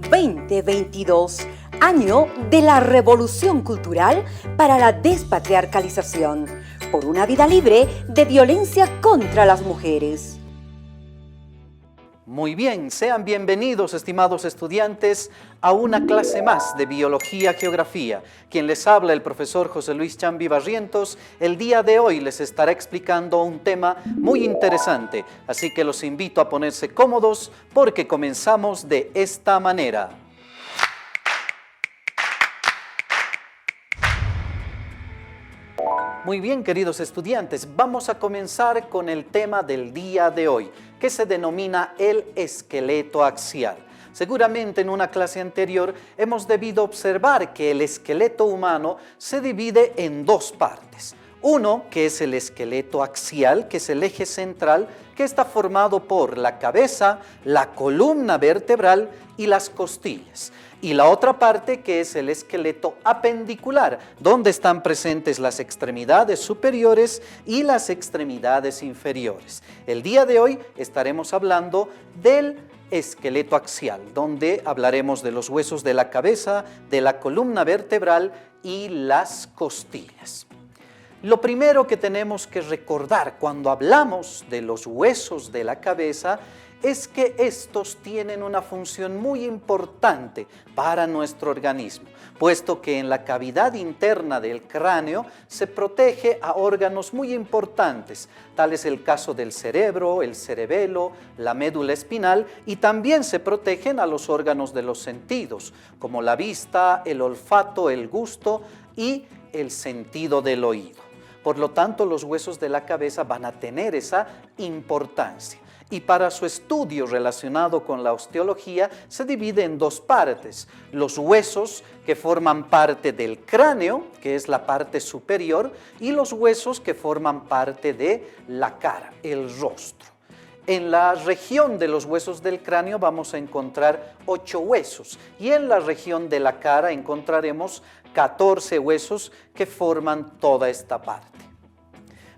2022, año de la revolución cultural para la despatriarcalización, por una vida libre de violencia contra las mujeres. Muy bien, sean bienvenidos, estimados estudiantes, a una clase más de Biología-Geografía. Quien les habla, el profesor José Luis Chambi Barrientos, el día de hoy les estará explicando un tema muy interesante, así que los invito a ponerse cómodos porque comenzamos de esta manera. Muy bien, queridos estudiantes, vamos a comenzar con el tema del día de hoy, que se denomina el esqueleto axial. Seguramente en una clase anterior hemos debido observar que el esqueleto humano se divide en dos partes. Uno, que es el esqueleto axial, que es el eje central, que está formado por la cabeza, la columna vertebral y las costillas. Y la otra parte, que es el esqueleto apendicular, donde están presentes las extremidades superiores y las extremidades inferiores. El día de hoy estaremos hablando del esqueleto axial, donde hablaremos de los huesos de la cabeza, de la columna vertebral y las costillas. Lo primero que tenemos que recordar cuando hablamos de los huesos de la cabeza es que estos tienen una función muy importante para nuestro organismo, puesto que en la cavidad interna del cráneo se protege a órganos muy importantes, tal es el caso del cerebro, el cerebelo, la médula espinal, y también se protegen a los órganos de los sentidos, como la vista, el olfato, el gusto y el sentido del oído. Por lo tanto, los huesos de la cabeza van a tener esa importancia. Y para su estudio relacionado con la osteología se divide en dos partes: los huesos que forman parte del cráneo, que es la parte superior, y los huesos que forman parte de la cara, el rostro. En la región de los huesos del cráneo vamos a encontrar 8 huesos y en la región de la cara encontraremos 14 huesos que forman toda esta parte.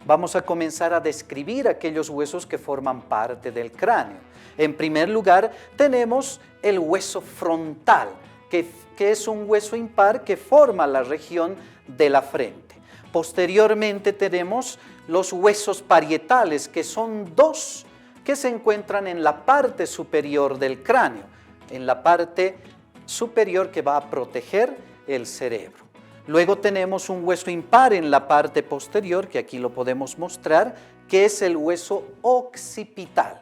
Vamos a comenzar a describir aquellos huesos que forman parte del cráneo. En primer lugar, tenemos el hueso frontal, que es un hueso impar que forma la región de la frente. Posteriormente tenemos los huesos parietales, que son dos, que se encuentran en la parte superior del cráneo, en la parte superior que va a proteger el cerebro. Luego tenemos un hueso impar en la parte posterior, que aquí lo podemos mostrar, que es el hueso occipital.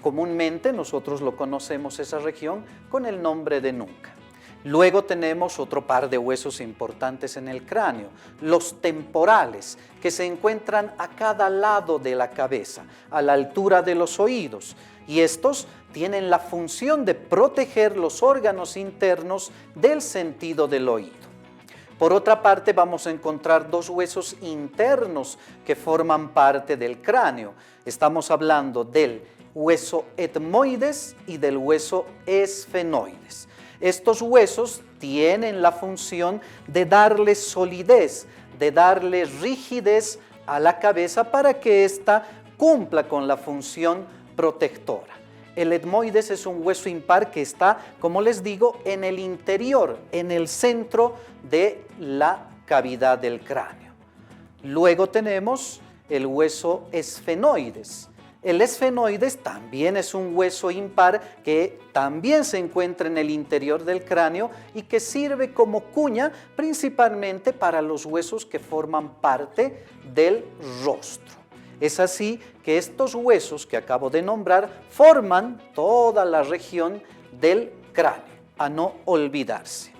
Comúnmente nosotros lo conocemos esa región con el nombre de nuca. Luego tenemos otro par de huesos importantes en el cráneo, los temporales, que se encuentran a cada lado de la cabeza, a la altura de los oídos, y estos tienen la función de proteger los órganos internos del sentido del oído. Por otra parte, vamos a encontrar dos huesos internos que forman parte del cráneo. Estamos hablando del hueso etmoides y del hueso esfenoides. Estos huesos tienen la función de darle solidez, de darle rigidez a la cabeza para que ésta cumpla con la función protectora. El etmoides es un hueso impar que está, como les digo, en el interior, en el centro de la cavidad del cráneo. Luego tenemos el hueso esfenoides. El esfenoides también es un hueso impar que también se encuentra en el interior del cráneo y que sirve como cuña principalmente para los huesos que forman parte del rostro. Es así que estos huesos que acabo de nombrar forman toda la región del cráneo, a no olvidarse.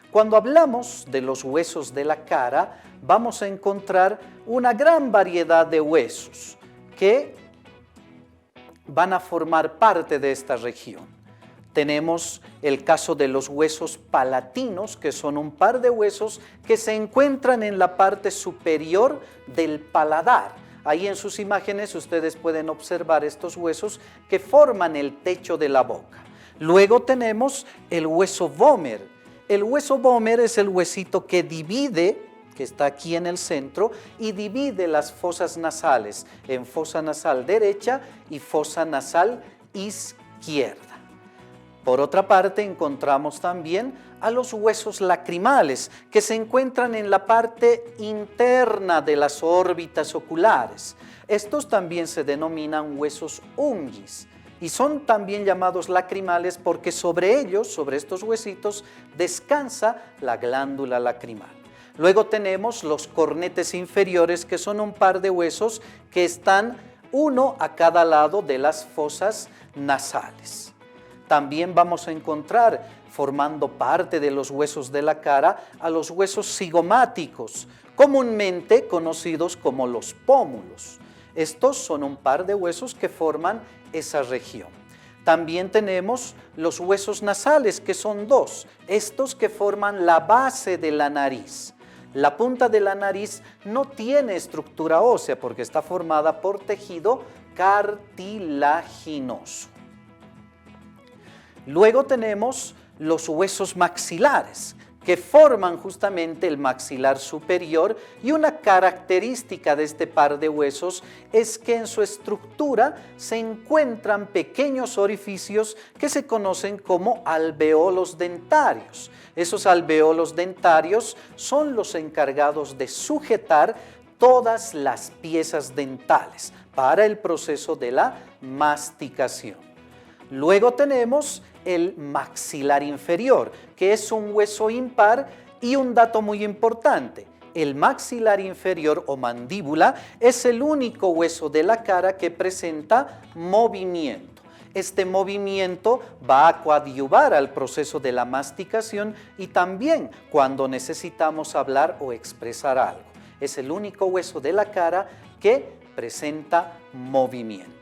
Cuando hablamos de los huesos de la cara, vamos a encontrar una gran variedad de huesos que van a formar parte de esta región. Tenemos el caso de los huesos palatinos, que son un par de huesos que se encuentran en la parte superior del paladar. Ahí en sus imágenes ustedes pueden observar estos huesos que forman el techo de la boca. Luego tenemos el hueso vomer. El hueso vomer es el huesito que divide, que está aquí en el centro, y divide las fosas nasales en fosa nasal derecha y fosa nasal izquierda. Por otra parte, encontramos también a los huesos lacrimales, que se encuentran en la parte interna de las órbitas oculares. Estos también se denominan huesos unguis y son también llamados lacrimales porque sobre ellos, sobre estos huesitos, descansa la glándula lacrimal. Luego tenemos los cornetes inferiores, que son un par de huesos que están uno a cada lado de las fosas nasales. También vamos a encontrar, formando parte de los huesos de la cara, a los huesos cigomáticos, comúnmente conocidos como los pómulos. Estos son un par de huesos que forman esa región. También tenemos los huesos nasales, que son dos, estos que forman la base de la nariz. La punta de la nariz no tiene estructura ósea porque está formada por tejido cartilaginoso. Luego tenemos los huesos maxilares, que forman justamente el maxilar superior, y una característica de este par de huesos es que en su estructura se encuentran pequeños orificios que se conocen como alveolos dentarios. Esos alveolos dentarios son los encargados de sujetar todas las piezas dentales para el proceso de la masticación. Luego tenemos el maxilar inferior, que es un hueso impar, y un dato muy importante: el maxilar inferior o mandíbula es el único hueso de la cara que presenta movimiento. Este movimiento va a coadyuvar al proceso de la masticación y también cuando necesitamos hablar o expresar algo. Es el único hueso de la cara que presenta movimiento.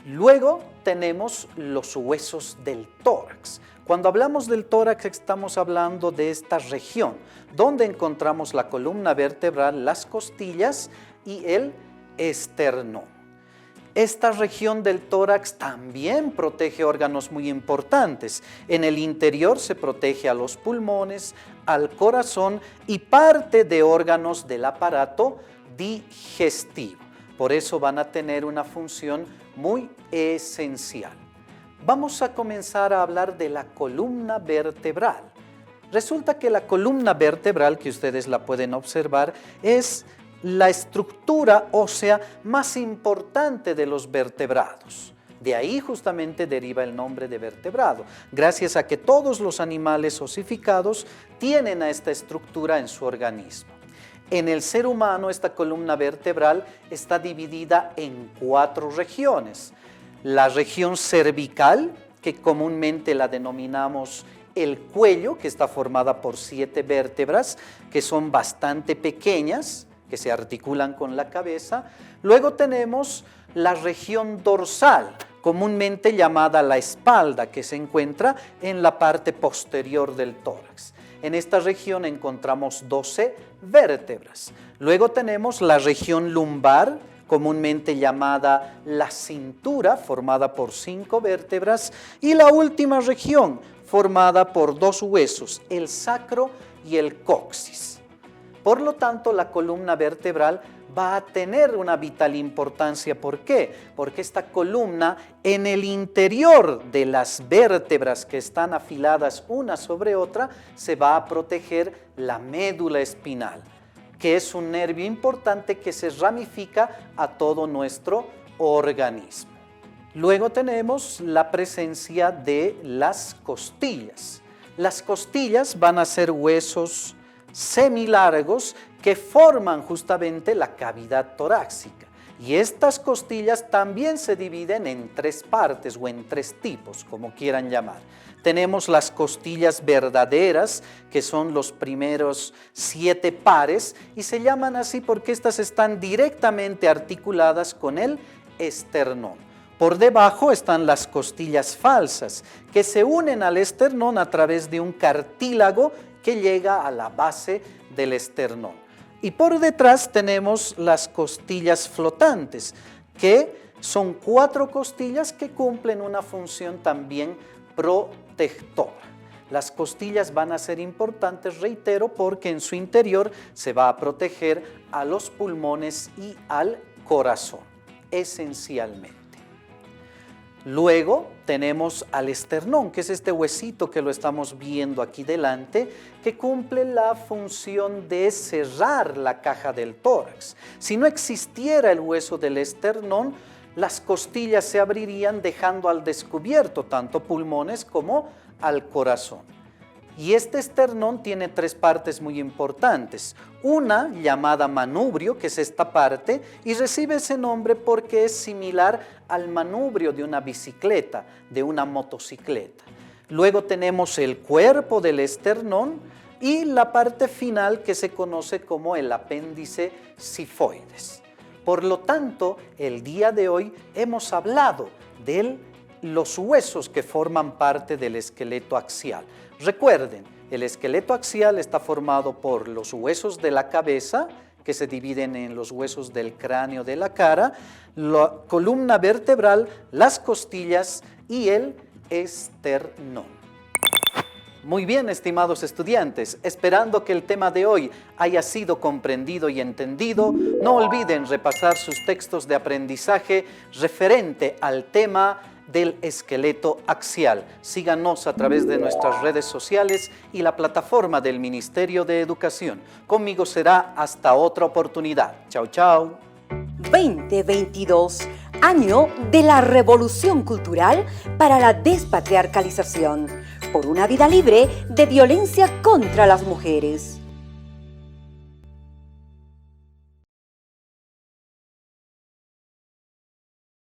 Luego tenemos los huesos del tórax. Cuando hablamos del tórax estamos hablando de esta región, donde encontramos la columna vertebral, las costillas y el esternón. Esta región del tórax también protege órganos muy importantes. En el interior se protege a los pulmones, al corazón y parte de órganos del aparato digestivo. Por eso van a tener una función muy esencial. Vamos a comenzar a hablar de la columna vertebral. Resulta que la columna vertebral, que ustedes la pueden observar, es la estructura ósea más importante de los vertebrados. De ahí justamente deriva el nombre de vertebrado, gracias a que todos los animales osificados tienen a esta estructura en su organismo. En el ser humano, esta columna vertebral está dividida en 4 regiones. La región cervical, que comúnmente la denominamos el cuello, que está formada por 7 vértebras, que son bastante pequeñas, que se articulan con la cabeza. Luego tenemos la región dorsal, comúnmente llamada la espalda, que se encuentra en la parte posterior del tórax. En esta región encontramos 12 vértebras. Luego tenemos la región lumbar, comúnmente llamada la cintura, formada por 5 vértebras, y la última región, formada por 2 huesos, el sacro y el coxis. Por lo tanto, la columna vertebral va a tener una vital importancia. ¿Por qué? Porque esta columna, en el interior de las vértebras que están afiladas una sobre otra, se va a proteger la médula espinal, que es un nervio importante que se ramifica a todo nuestro organismo. Luego tenemos la presencia de las costillas. Las costillas van a ser huesos semilargos que forman justamente la cavidad torácica. Y estas costillas también se dividen en 3 partes o en 3 tipos, como quieran llamar. Tenemos las costillas verdaderas, que son los primeros 7 pares, y se llaman así porque estas están directamente articuladas con el esternón. Por debajo están las costillas falsas, que se unen al esternón a través de un cartílago que llega a la base del esternón. Y por detrás tenemos las costillas flotantes, que son 4 costillas que cumplen una función también protectora. Las costillas van a ser importantes, reitero, porque en su interior se va a proteger a los pulmones y al corazón, esencialmente. Luego tenemos al esternón, que es este huesito que lo estamos viendo aquí delante, que cumple la función de cerrar la caja del tórax. Si no existiera el hueso del esternón, las costillas se abrirían dejando al descubierto tanto pulmones como al corazón. Y este esternón tiene tres partes muy importantes. Una llamada manubrio, que es esta parte, y recibe ese nombre porque es similar al manubrio de una bicicleta, de una motocicleta. Luego tenemos el cuerpo del esternón y la parte final que se conoce como el apéndice sifoides. Por lo tanto, el día de hoy hemos hablado de los huesos que forman parte del esqueleto axial. Recuerden, el esqueleto axial está formado por los huesos de la cabeza, que se dividen en los huesos del cráneo de la cara, la columna vertebral, las costillas y el esternón. Muy bien, estimados estudiantes, esperando que el tema de hoy haya sido comprendido y entendido, no olviden repasar sus textos de aprendizaje referente al tema del esqueleto axial. Síganos a través de nuestras redes sociales y la plataforma del Ministerio de Educación. Conmigo será hasta otra oportunidad. Chao, chao. 2022, año de la revolución cultural para la despatriarcalización, por una vida libre de violencia contra las mujeres.